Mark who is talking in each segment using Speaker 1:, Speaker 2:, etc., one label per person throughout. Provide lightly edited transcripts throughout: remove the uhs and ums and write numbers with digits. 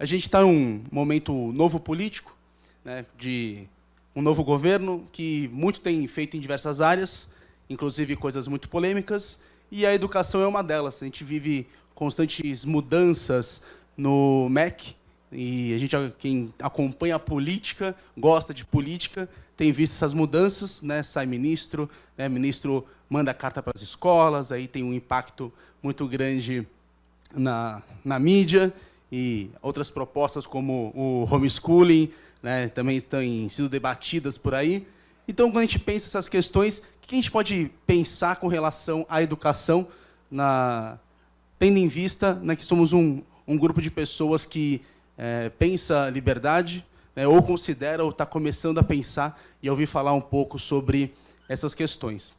Speaker 1: A gente está num momento novo político, né, de um novo governo que muito tem feito em diversas áreas, inclusive coisas muito polêmicas, e a educação é uma delas. A gente vive constantes mudanças no MEC, e quem acompanha a política, gosta de política, tem visto essas mudanças, né? Sai ministro, né? Ministro manda carta para as escolas, aí tem um impacto muito grande na mídia, e outras propostas como o homeschooling, né, também estão sido debatidas por aí. Então, quando a gente pensa essas questões, o que a gente pode pensar com relação à educação, tendo em vista, né, que somos um grupo de pessoas que pensa liberdade, né, ou considera, ou está começando a pensar, e ouvir falar um pouco sobre essas questões.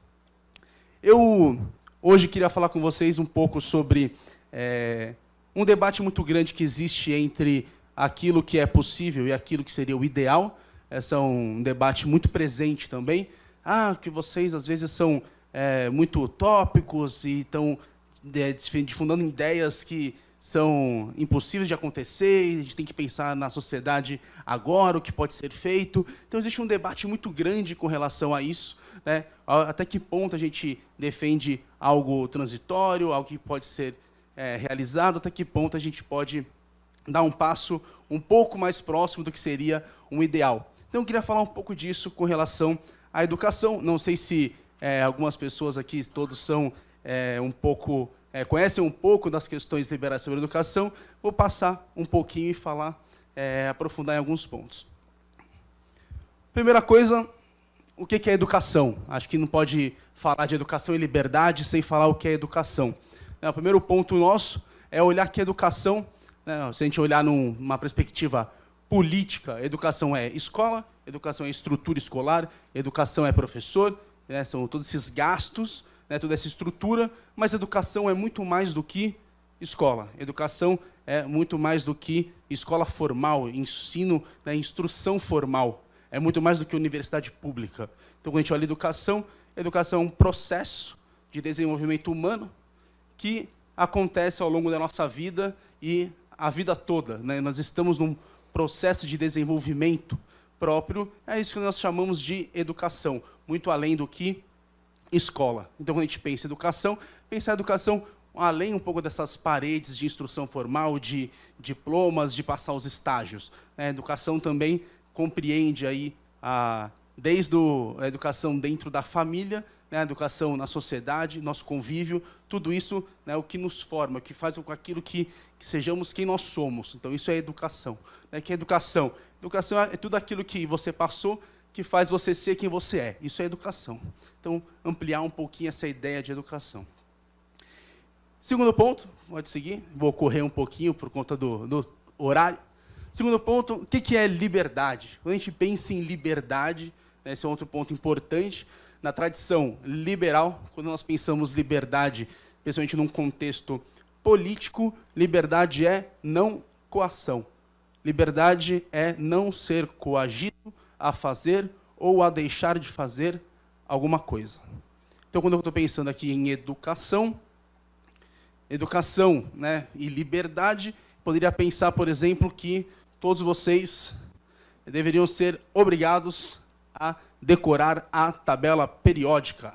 Speaker 1: Eu, hoje, queria falar com vocês um pouco sobre um debate muito grande que existe entre aquilo que é possível e aquilo que seria o ideal. Esse é um debate muito presente também. Que vocês, às vezes, são muito utópicos e estão difundando ideias que são impossíveis de acontecer, a gente tem que pensar na sociedade agora, o que pode ser feito. Então, existe um debate muito grande com relação a isso, né? Até que ponto a gente defende algo transitório, algo que pode ser realizado, até que ponto a gente pode dar um passo um pouco mais próximo do que seria um ideal. Então, eu queria falar um pouco disso com relação à educação. Não sei se algumas pessoas aqui, todos são conhecem um pouco das questões liberais sobre educação. Vou passar um pouquinho e falar, aprofundar em alguns pontos. Primeira coisa, o que é educação? Acho que não pode falar de educação e liberdade sem falar o que é educação. O primeiro ponto nosso é olhar que educação, né, se a gente olhar numa perspectiva política, educação é escola, educação é estrutura escolar, educação é professor, né, são todos esses gastos, né, toda essa estrutura, mas educação é muito mais do que escola. Educação é muito mais do que escola formal, ensino, né, instrução formal. É muito mais do que universidade pública. Então, quando a gente olha educação é um processo de desenvolvimento humano que acontece ao longo da nossa vida e a vida toda, né? Nós estamos num processo de desenvolvimento próprio, é isso que nós chamamos de educação, muito além do que escola. Então, quando a gente pensa em educação, pensar em educação além um pouco dessas paredes de instrução formal, de diplomas, de passar os estágios. A educação também compreende aí desde a educação dentro da família, né, a educação na sociedade, nosso convívio, tudo isso, né, o que nos forma, o que faz com aquilo que sejamos quem nós somos. Então, isso é educação. Né? Que é educação? Educação é tudo aquilo que você passou, que faz você ser quem você é. Isso é educação. Então, ampliar um pouquinho essa ideia de educação. Segundo ponto, pode seguir, vou correr um pouquinho por conta do horário. Segundo ponto, o que é liberdade? Quando a gente pensa em liberdade, né, esse é outro ponto importante. Na tradição liberal, quando nós pensamos liberdade, principalmente num contexto político, liberdade é não coação. Liberdade é não ser coagido a fazer ou a deixar de fazer alguma coisa. Então, quando eu estou pensando aqui em educação, né, e liberdade, poderia pensar, por exemplo, que todos vocês deveriam ser obrigados a decorar a tabela periódica.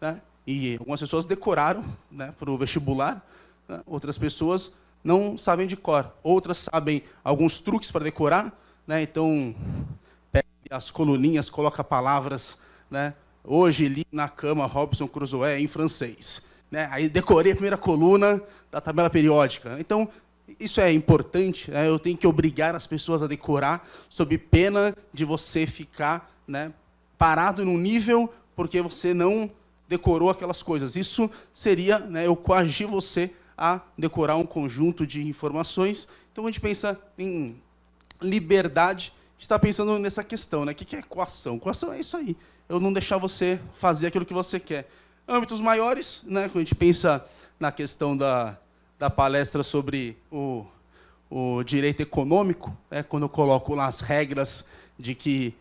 Speaker 1: Né? E algumas pessoas decoraram, né, para o vestibular, né? Outras pessoas não sabem de cor. Outras sabem alguns truques para decorar, né? Então, pega as coluninhas, coloca palavras, né? Hoje li na cama Robinson Crusoe em francês. Né? Aí decorei a primeira coluna da tabela periódica. Então, isso é importante, né? Eu tenho que obrigar as pessoas a decorar, sob pena de você ficar, né, parado num nível porque você não decorou aquelas coisas. Isso seria, né, eu coagir você a decorar um conjunto de informações. Então, a gente pensa em liberdade, a gente está pensando nessa questão, né? O que é coação? Coação é isso aí, eu não deixar você fazer aquilo que você quer. Âmbitos maiores, né, quando a gente pensa na questão da palestra sobre o direito econômico, né, quando eu coloco lá as regras de que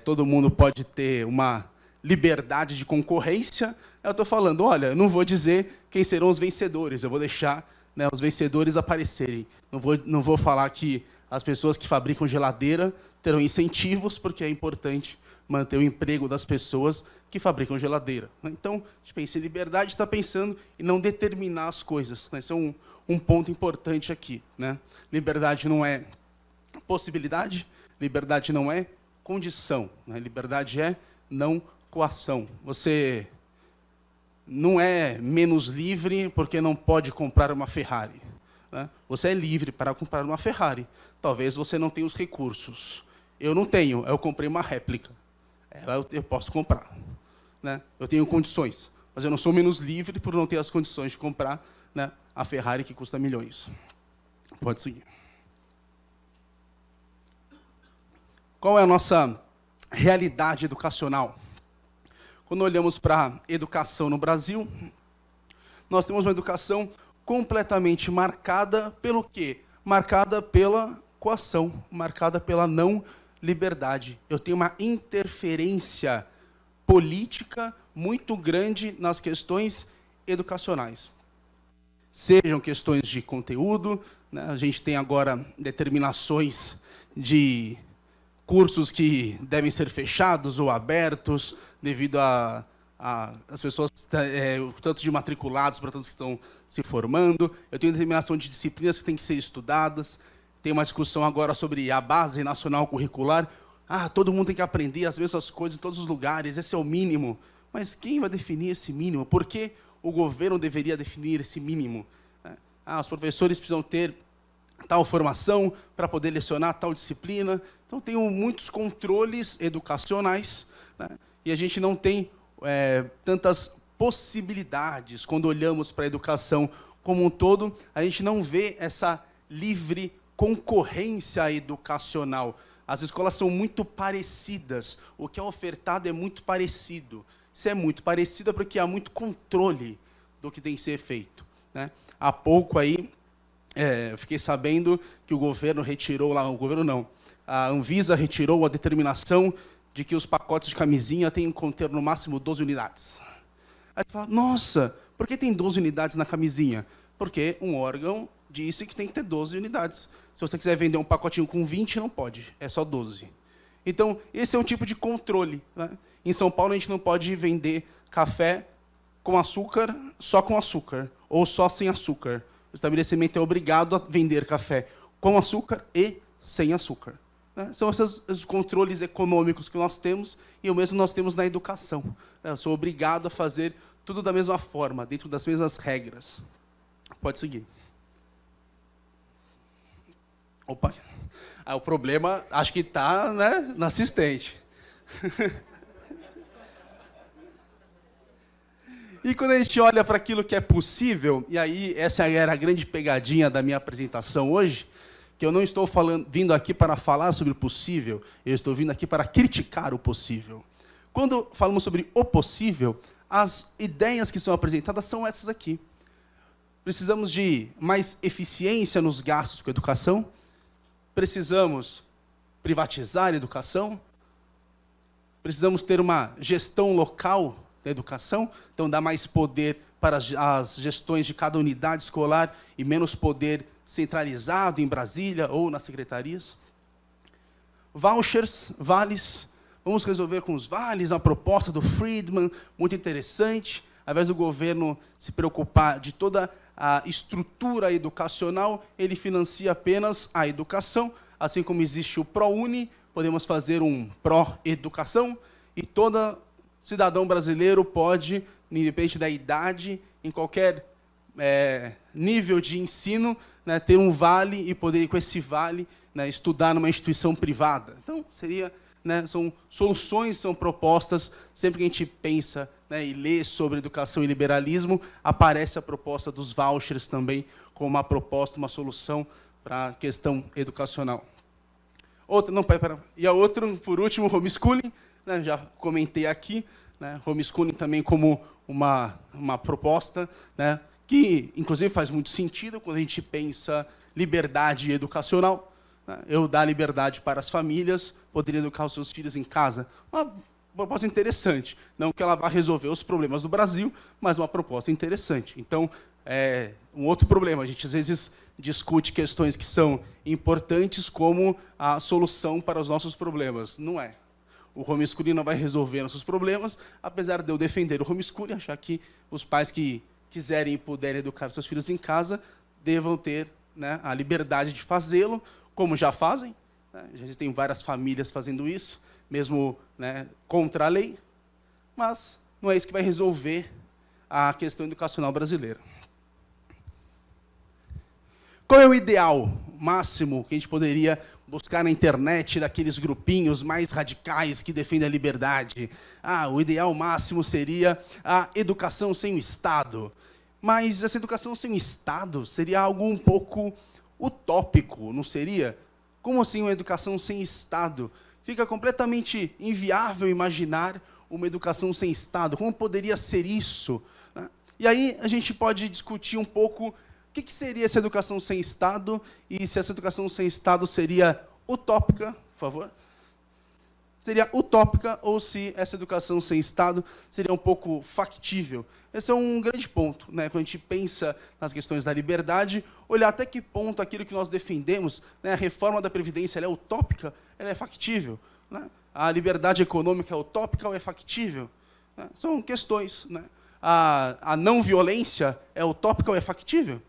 Speaker 1: todo mundo pode ter uma liberdade de concorrência, eu estou falando, olha, eu não vou dizer quem serão os vencedores, eu vou deixar, né, os vencedores aparecerem. Não vou falar que As pessoas que fabricam geladeira terão incentivos, porque é importante manter o emprego das pessoas que fabricam geladeira. Então, a gente pensa em liberdade, está pensando em não determinar as coisas. Esse é um ponto importante aqui. Liberdade não é possibilidade, liberdade não é condição. Liberdade é não coação. Você não é menos livre porque não pode comprar uma Ferrari. Você é livre para comprar uma Ferrari. Talvez você não tenha os recursos. Eu não tenho, eu comprei uma réplica. Ela eu posso comprar. Eu tenho condições, mas eu não sou menos livre por não ter as condições de comprar a Ferrari que custa milhões. Pode seguir. Qual é a nossa realidade educacional? Quando olhamos para a educação no Brasil, nós temos uma educação completamente marcada pelo quê? Marcada pela coação, marcada pela não liberdade. Eu tenho uma interferência política muito grande nas questões educacionais. Sejam questões de conteúdo, a gente tem agora determinações de cursos que devem ser fechados ou abertos, devido as pessoas, tanto de matriculados para tantos que estão se formando. Eu tenho determinação de disciplinas que têm que ser estudadas. Tem uma discussão agora sobre a base nacional curricular. Todo mundo tem que aprender as mesmas coisas em todos os lugares, esse é o mínimo. Mas quem vai definir esse mínimo? Por que o governo deveria definir esse mínimo? Os professores precisam ter tal formação para poder lecionar tal disciplina. Então, tem muitos controles educacionais, e a gente não tem tantas possibilidades. Quando olhamos para a educação como um todo, a gente não vê essa livre concorrência educacional. As escolas são muito parecidas, o que é ofertado é muito parecido. Se é muito parecido é porque há muito controle do que tem que ser feito. Há pouco aí, eu fiquei sabendo que o governo retirou, a Anvisa retirou a determinação de que os pacotes de camisinha têm que conter no máximo 12 unidades. Aí você fala, nossa, por que tem 12 unidades na camisinha? Porque um órgão disse que tem que ter 12 unidades. Se você quiser vender um pacotinho com 20, não pode, é só 12. Então, esse é um tipo de controle. Em São Paulo, a gente não pode vender café com açúcar, só com açúcar, ou só sem açúcar. O estabelecimento é obrigado a vender café com açúcar e sem açúcar. São esses controles econômicos que nós temos, e o mesmo nós temos na educação. Eu sou obrigado a fazer tudo da mesma forma, dentro das mesmas regras. Pode seguir. Opa. O problema, acho que está na assistente. E quando a gente olha para aquilo que é possível, e aí essa era a grande pegadinha da minha apresentação hoje, que eu não estou vindo aqui para falar sobre o possível, eu estou vindo aqui para criticar o possível. Quando falamos sobre o possível, as ideias que são apresentadas são essas aqui. Precisamos de mais eficiência nos gastos com a educação, precisamos privatizar a educação, precisamos ter uma gestão local da educação, então dar mais poder para as gestões de cada unidade escolar e menos poder centralizado em Brasília ou nas secretarias. Vouchers, vales, vamos resolver com os vales, a proposta do Friedman, muito interessante, ao invés do governo se preocupar de toda a estrutura educacional, ele financia apenas a educação, assim como existe o ProUni, podemos fazer um pró-educação, e todo cidadão brasileiro pode, independente da idade, em qualquer nível de ensino, ter um vale e poder, com esse vale, estudar numa instituição privada. Então, são soluções, são propostas, sempre que a gente pensa e lê sobre educação e liberalismo, aparece a proposta dos vouchers também, como uma proposta, uma solução para a questão educacional. E a outra, por último, homeschooling, já comentei aqui, homeschooling também como uma proposta, que, inclusive, faz muito sentido quando a gente pensa liberdade educacional. Eu dar liberdade para as famílias poderem educar os seus filhos em casa. Uma proposta interessante. Não que ela vá resolver os problemas do Brasil, mas uma proposta interessante. Então, um outro problema. A gente, às vezes, discute questões que são importantes como a solução para os nossos problemas. Não é. O homeschooling não vai resolver nossos problemas, apesar de eu defender o homeschooling, achar que os pais que quiserem e puderem educar seus filhos em casa devam ter, né, a liberdade de fazê-lo, como já fazem. Né? Já existem várias famílias fazendo isso, mesmo, né, contra a lei, mas não é isso que vai resolver a questão educacional brasileira. Qual é o ideal máximo que a gente poderia buscar na internet daqueles grupinhos mais radicais que defendem a liberdade? O ideal máximo seria a educação sem o Estado. Mas essa educação sem o Estado seria algo um pouco utópico, não seria? Como assim uma educação sem Estado? Fica completamente inviável imaginar uma educação sem Estado. Como poderia ser isso? E aí a gente pode discutir um pouco o que seria essa educação sem Estado e se essa educação sem Estado seria utópica, por favor. Seria utópica ou se essa educação sem Estado seria um pouco factível. Esse é um grande ponto, né? Quando a gente pensa nas questões da liberdade, olhar até que ponto aquilo que nós defendemos, né, a reforma da Previdência, ela é utópica, ela é factível. Né? A liberdade econômica é utópica ou é factível? Né? São questões. Né? A não violência é utópica ou é factível?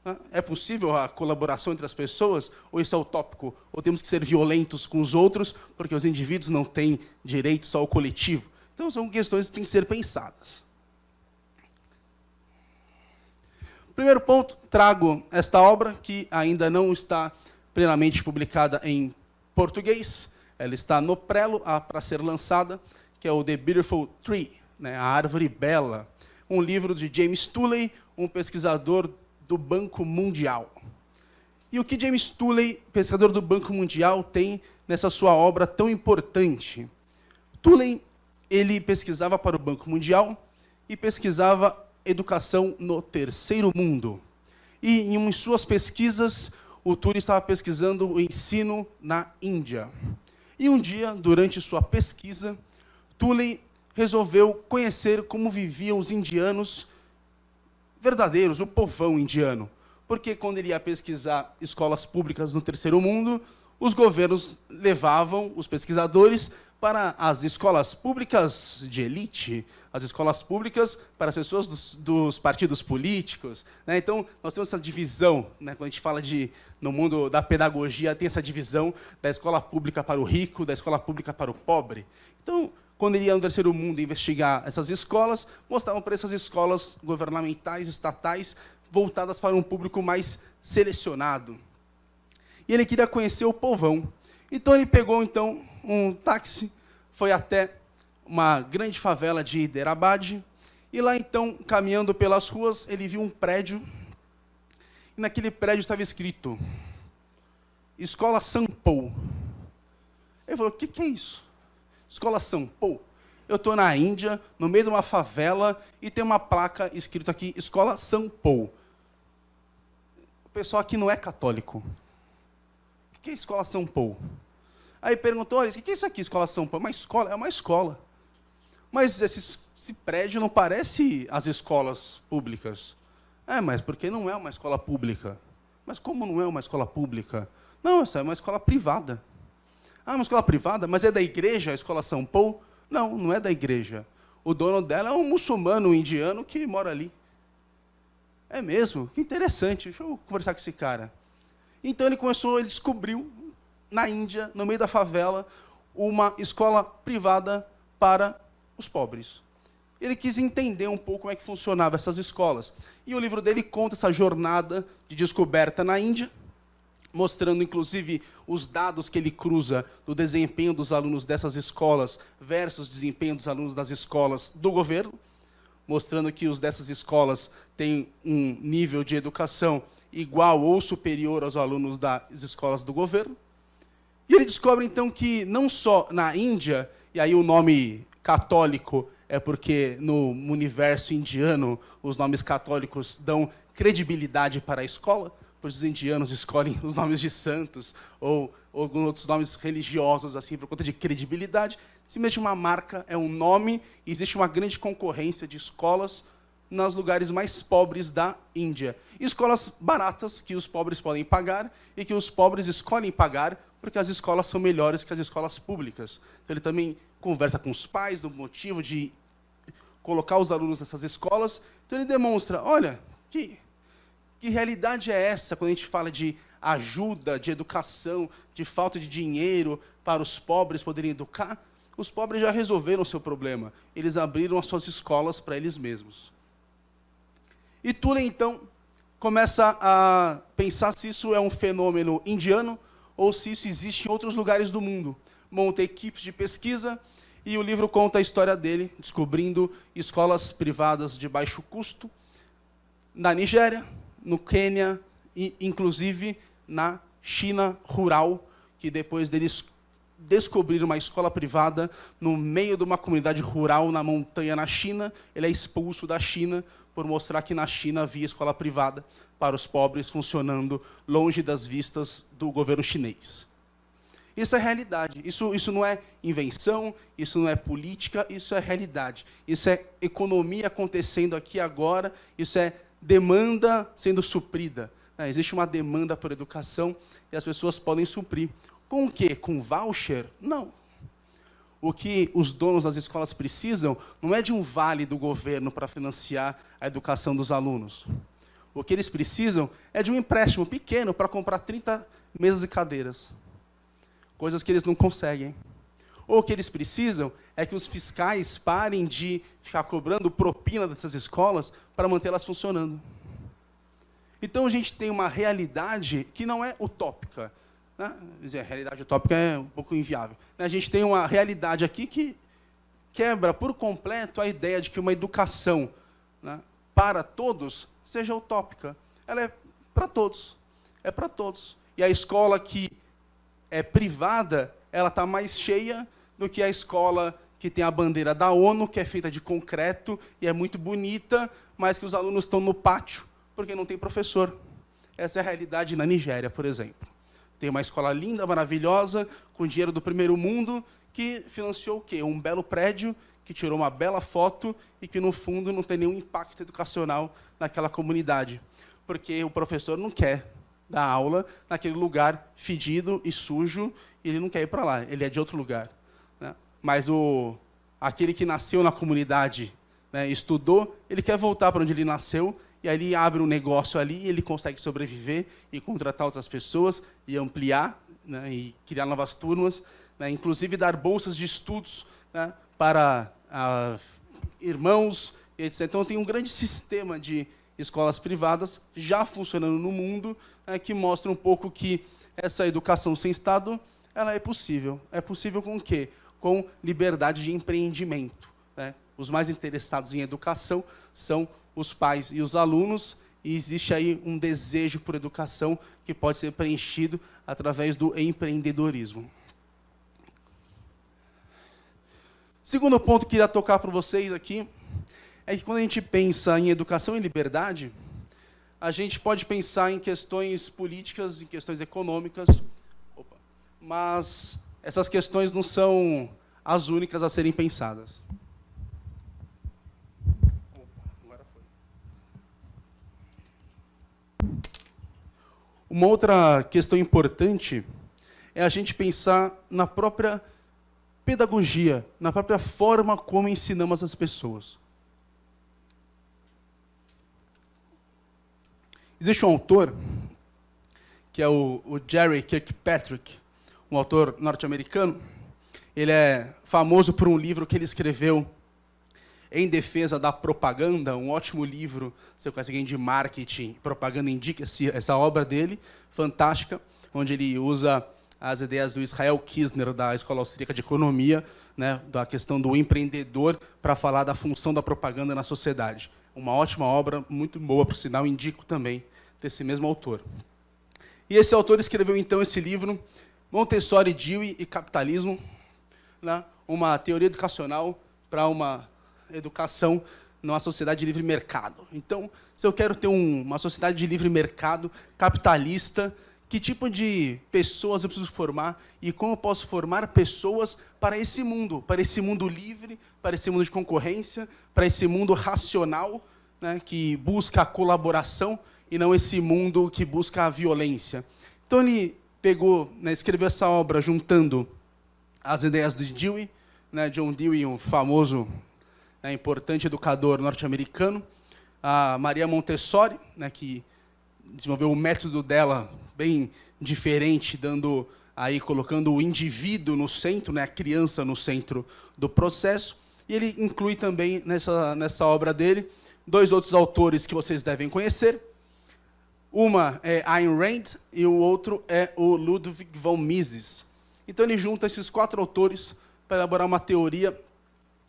Speaker 1: Né? É possível a colaboração entre as pessoas ou isso é utópico? Ou temos que ser violentos com os outros porque os indivíduos não têm direito só ao coletivo? Então, são questões que têm que ser pensadas. Primeiro ponto, trago esta obra, que ainda não está plenamente publicada em português. Ela está no prelo para ser lançada, que é o The Beautiful Tree, né, A Árvore Bela, um livro de James Tooley, um pesquisador do Banco Mundial. E o que James Tooley, pesquisador do Banco Mundial, tem nessa sua obra tão importante? Tooley, ele pesquisava para o Banco Mundial e pesquisava educação no terceiro mundo. E em suas pesquisas, o Tooley estava pesquisando o ensino na Índia. E um dia, durante sua pesquisa, Tooley resolveu conhecer como viviam os indianos verdadeiros, o povão indiano. Porque quando ele ia pesquisar escolas públicas no terceiro mundo, os governos levavam os pesquisadores para as escolas públicas de elite, as escolas públicas para as pessoas dos partidos políticos. Né? Então, nós temos essa divisão, né? Quando a gente fala no mundo da pedagogia, tem essa divisão da escola pública para o rico, da escola pública para o pobre. Então, quando ele ia no terceiro mundo investigar essas escolas, mostravam para essas escolas governamentais, estatais, voltadas para um público mais selecionado. E ele queria conhecer o povão. Então, ele pegou um táxi, foi até uma grande favela de Hyderabad, e lá, então, caminhando pelas ruas, ele viu um prédio, e naquele prédio estava escrito Escola Sampo. Ele falou, o que é isso? Escola Sampo? Eu estou na Índia, no meio de uma favela, e tem uma placa escrita aqui, Escola Sampo. O pessoal aqui não é católico. O que é Escola Sampo? Aí perguntou, olha, o que é isso aqui, Escola Sampo? É uma escola? É uma escola. Mas esse prédio não parece as escolas públicas. Mas porque não é uma escola pública. Mas como não é uma escola pública? Não, essa é uma escola privada. Uma escola privada? Mas é da igreja, a Escola Sampo? Não, não é da igreja. O dono dela é um muçulmano, um indiano que mora ali. É mesmo? Que interessante. Deixa eu conversar com esse cara. Então ele descobriu, na Índia, no meio da favela, uma escola privada para os pobres. Ele quis entender um pouco como é que funcionavam essas escolas. E o livro dele conta essa jornada de descoberta na Índia, mostrando, inclusive, os dados que ele cruza do desempenho dos alunos dessas escolas versus o desempenho dos alunos das escolas do governo, mostrando que os dessas escolas têm um nível de educação igual ou superior aos alunos das escolas do governo. E ele descobre, então, que não só na Índia, e aí o nome católico é porque no universo indiano os nomes católicos dão credibilidade para a escola, pois os indianos escolhem os nomes de santos ou alguns outros nomes religiosos assim por conta de credibilidade. Simplesmente uma marca é um nome e existe uma grande concorrência de escolas nos lugares mais pobres da Índia. Escolas baratas que os pobres podem pagar e que os pobres escolhem pagar porque as escolas são melhores que as escolas públicas. Então, ele também conversa com os pais do motivo de colocar os alunos nessas escolas. Então, ele demonstra, olha, que realidade é essa quando a gente fala de ajuda, de educação, de falta de dinheiro para os pobres poderem educar? Os pobres já resolveram o seu problema. Eles abriram as suas escolas para eles mesmos. E Tulin, então, começa a pensar se isso é um fenômeno indiano ou se isso existe em outros lugares do mundo. Monta equipes de pesquisa e o livro conta a história dele, descobrindo escolas privadas de baixo custo na Nigéria, no Quênia e, inclusive, na China rural, que depois deles descobrir uma escola privada no meio de uma comunidade rural na montanha na China, ele é expulso da China por mostrar que na China havia escola privada para os pobres funcionando longe das vistas do governo chinês. Isso é realidade. Isso não é invenção, isso não é política, isso é realidade. Isso é economia acontecendo aqui agora, isso é demanda sendo suprida. Existe uma demanda por educação e as pessoas podem suprir. Com o quê? Com voucher? Não. O que os donos das escolas precisam não é de um vale do governo para financiar a educação dos alunos. O que eles precisam é de um empréstimo pequeno para comprar 30 mesas e cadeiras. Coisas que eles não conseguem. Ou o que eles precisam é que os fiscais parem de ficar cobrando propina dessas escolas para mantê-las funcionando. Então, a gente tem uma realidade que não é utópica. Né? A realidade utópica é um pouco inviável. A gente tem uma realidade aqui que quebra por completo a ideia de que uma educação, né, para todos seja utópica. Ela é para todos. É para todos. E a escola que é privada, ela está mais cheia do que a escola que tem a bandeira da ONU, que é feita de concreto e é muito bonita, mas que os alunos estão no pátio porque não tem professor. Essa é a realidade na Nigéria, por exemplo. Tem uma escola linda, maravilhosa, com dinheiro do primeiro mundo, que financiou o quê? Um belo prédio, que tirou uma bela foto e que, no fundo, não tem nenhum impacto educacional naquela comunidade. Porque o professor não quer dar aula naquele lugar fedido e sujo, e ele não quer ir para lá, ele é de outro lugar. Né? Mas aquele que nasceu na comunidade, né, estudou, ele quer voltar para onde ele nasceu, e aí ele abre um negócio ali, e ele consegue sobreviver e contratar outras pessoas e ampliar, né, e criar novas turmas, né, inclusive dar bolsas de estudos, né, para irmãos, etc. Então, tem um grande sistema de escolas privadas já funcionando no mundo, né, que mostra um pouco que essa educação sem Estado ela é possível. É possível com o quê? Com liberdade de empreendimento. Né? Os mais interessados em educação são os pais e os alunos, e existe aí um desejo por educação que pode ser preenchido através do empreendedorismo. Segundo ponto que eu queria tocar para vocês aqui, é que quando a gente pensa em educação e liberdade, a gente pode pensar em questões políticas, em questões econômicas, mas essas questões não são as únicas a serem pensadas. Uma outra questão importante é a gente pensar na própria pedagogia, na própria forma como ensinamos as pessoas. Existe um autor, que é o Jerry Kirkpatrick, um autor norte-americano. Ele é famoso por um livro que ele escreveu em defesa da propaganda, um ótimo livro, se você conhece alguém de marketing, propaganda, indica essa obra dele, fantástica, onde ele usa as ideias do Israel Kirzner, da Escola Austríaca de Economia, né, da questão do empreendedor, para falar da função da propaganda na sociedade. Uma ótima obra, muito boa, por sinal, indico também, desse mesmo autor. E esse autor escreveu, então, esse livro, Montessori, Dewey e Capitalismo, né, uma teoria educacional para uma educação numa sociedade de livre mercado. Então, se eu quero ter uma sociedade de livre mercado, capitalista, que tipo de pessoas eu preciso formar e como eu posso formar pessoas para esse mundo livre, para esse mundo de concorrência, para esse mundo racional, né, que busca a colaboração e não esse mundo que busca a violência. Então ele pegou, né, escreveu essa obra juntando as ideias do Dewey, né, John Dewey, um famoso, né, importante educador norte-americano, a Maria Montessori, né, que desenvolveu o método dela bem diferente, colocando o indivíduo no centro, né, a criança no centro do processo. E ele inclui também nessa obra dele 2 outros autores que vocês devem conhecer. Uma é Ayn Rand e o outro é o Ludwig von Mises. Então ele junta esses 4 autores para elaborar uma teoria,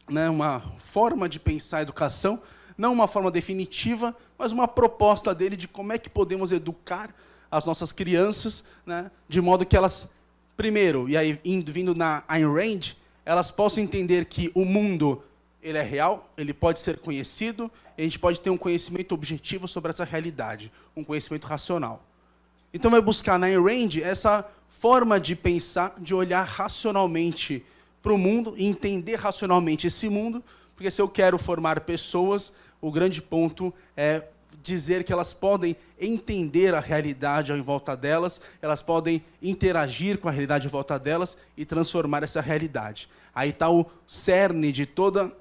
Speaker 1: né, uma forma de pensar a educação, não uma forma definitiva, mas uma proposta dele de como é que podemos educar as nossas crianças, né, de modo que elas, primeiro, e aí vindo na Ayn Rand, elas possam entender que o mundo ele é real, ele pode ser conhecido, e a gente pode ter um conhecimento objetivo sobre essa realidade, um conhecimento racional. Então vai buscar na Ayn Rand essa forma de pensar, de olhar racionalmente para o mundo e entender racionalmente esse mundo, porque se eu quero formar pessoas, o grande ponto é dizer que elas podem entender a realidade em volta delas, elas podem interagir com a realidade em volta delas e transformar essa realidade. Aí está o cerne de todo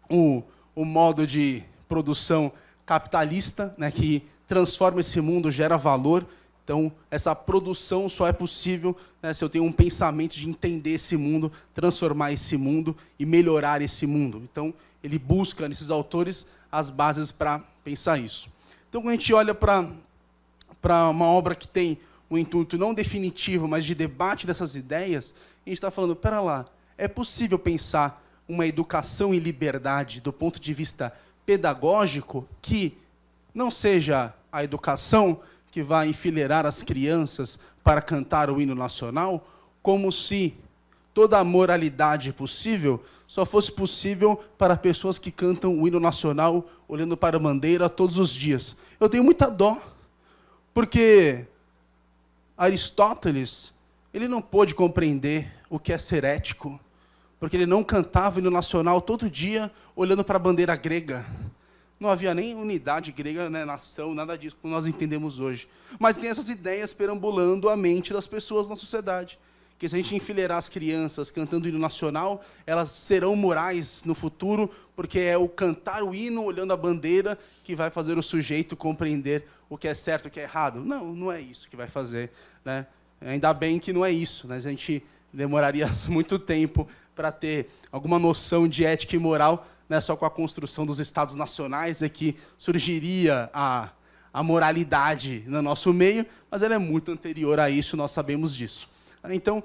Speaker 1: o modo de produção capitalista, né, que transforma esse mundo, gera valor. Então, essa produção só é possível, né, se eu tenho um pensamento de entender esse mundo, transformar esse mundo e melhorar esse mundo. Então, ele busca, nesses autores, as bases para pensar isso. Então, quando a gente olha para uma obra que tem um intuito não definitivo, mas de debate dessas ideias, a gente está falando, pera lá, é possível pensar uma educação e liberdade do ponto de vista pedagógico que não seja a educação que vai enfileirar as crianças para cantar o hino nacional, como se toda a moralidade possível só fosse possível para pessoas que cantam o hino nacional olhando para a bandeira todos os dias. Eu tenho muita dó, porque Aristóteles ele não pôde compreender o que é ser ético, porque ele não cantava o hino nacional todo dia olhando para a bandeira grega. Não havia nem unidade grega, né, nação, nada disso, como nós entendemos hoje. Mas tem essas ideias perambulando a mente das pessoas na sociedade. Que se a gente enfileirar as crianças cantando o hino nacional, elas serão morais no futuro, porque é o cantar o hino olhando a bandeira que vai fazer o sujeito compreender o que é certo e o que é errado. Não, não é isso que vai fazer, né? Ainda bem que não é isso, né? A gente demoraria muito tempo para ter alguma noção de ética e moral, né? Só com a construção dos estados nacionais é que surgiria a moralidade no nosso meio, mas ela é muito anterior a isso, nós sabemos disso. Então,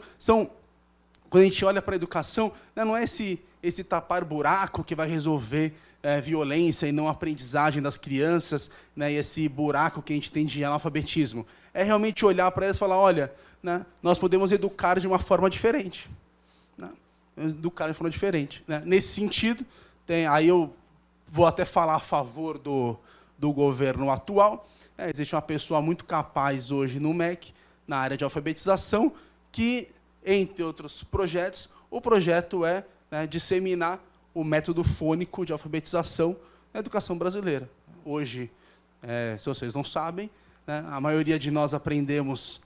Speaker 1: quando a gente olha para a educação, né, não é esse tapar buraco que vai resolver violência e não aprendizagem das crianças, né, e esse buraco que a gente tem de analfabetismo. É realmente olhar para elas e falar, olha, né, nós podemos educar de uma forma diferente. Né, educar de uma forma diferente. Né. Nesse sentido, aí eu vou até falar a favor do governo atual. Existe uma pessoa muito capaz hoje no MEC, na área de alfabetização, que, entre outros projetos, o projeto é, né, disseminar o método fônico de alfabetização na educação brasileira. Hoje, se vocês não sabem, né, a maioria de nós aprendemos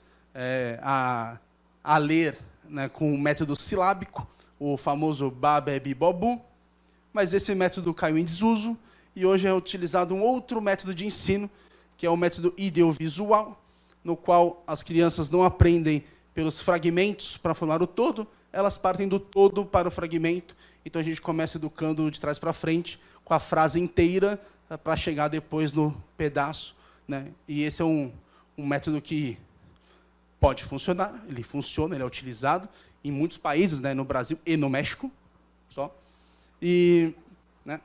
Speaker 1: a ler, né, com o método silábico, o famoso Babé-Bibobu, mas esse método caiu em desuso e hoje é utilizado um outro método de ensino, que é o método ideovisual, no qual as crianças não aprendem pelos fragmentos para formar o todo, elas partem do todo para o fragmento. Então, a gente começa educando de trás para frente, com a frase inteira, para chegar depois no pedaço. Né? E esse é um método que pode funcionar, ele funciona, ele é utilizado em muitos países, né, no Brasil e no México, só. E, né,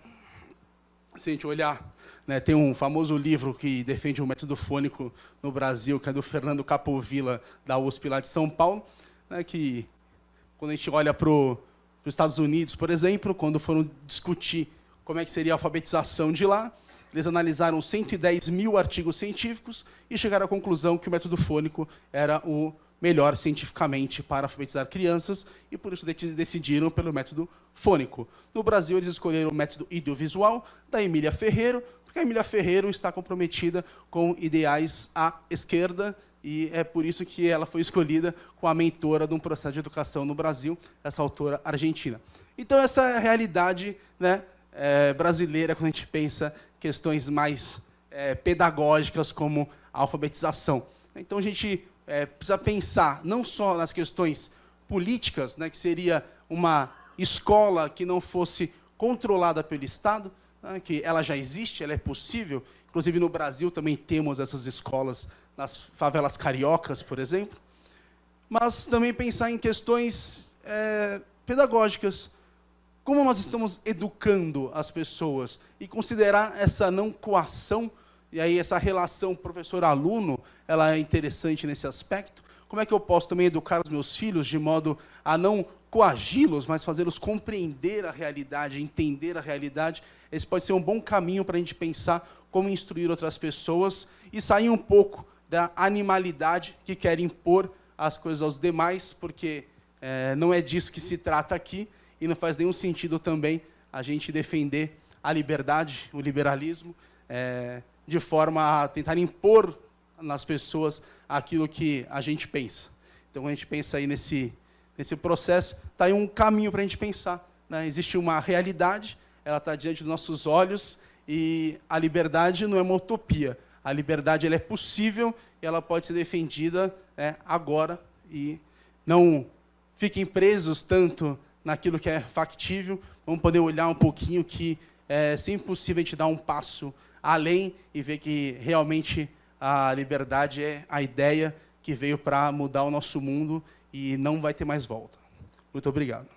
Speaker 1: se a gente olhar, né, tem um famoso livro que defende o método fônico no Brasil, que é do Fernando Capovilla, da USP lá de São Paulo, né, que, quando a gente olha para os Estados Unidos, por exemplo, quando foram discutir como é que seria a alfabetização de lá, eles analisaram 110 mil artigos científicos e chegaram à conclusão que o método fônico era o melhor cientificamente para alfabetizar crianças, e por isso decidiram pelo método fônico. No Brasil, eles escolheram o método ideovisual, da Emília Ferreiro, porque Porque a Emília Ferreiro está comprometida com ideais à esquerda, e é por isso que ela foi escolhida como a mentora de um processo de educação no Brasil, essa autora argentina. Então, essa é a realidade, né, brasileira, quando a gente pensa questões mais pedagógicas, como a alfabetização. Então, a gente precisa pensar não só nas questões políticas, né, que seria uma escola que não fosse controlada pelo Estado, né, que ela já existe, ela é possível. Inclusive, no Brasil também temos essas escolas nas favelas cariocas, por exemplo. Mas também pensar em questões pedagógicas. Como nós estamos educando as pessoas e considerar essa não coação, e aí essa relação professor-aluno, ela é interessante nesse aspecto. Como é que eu posso também educar os meus filhos de modo a não coagi-los, mas fazê-los compreender a realidade, entender a realidade? Esse pode ser um bom caminho para a gente pensar como instruir outras pessoas e sair um pouco da animalidade que quer impor as coisas aos demais, porque não é disso que se trata aqui, e não faz nenhum sentido também a gente defender a liberdade, o liberalismo, de forma a tentar impor nas pessoas aquilo que a gente pensa. Então, a gente pensa aí nesse processo, está aí um caminho para a gente pensar, né? Existe uma realidade, ela está diante dos nossos olhos, e a liberdade não é uma utopia. A liberdade ela é possível e ela pode ser defendida agora. E não fiquem presos tanto naquilo que é factível. Vamos poder olhar um pouquinho que é sempre possível a gente dar um passo além e ver que realmente a liberdade é a ideia que veio para mudar o nosso mundo e não vai ter mais volta. Muito obrigado.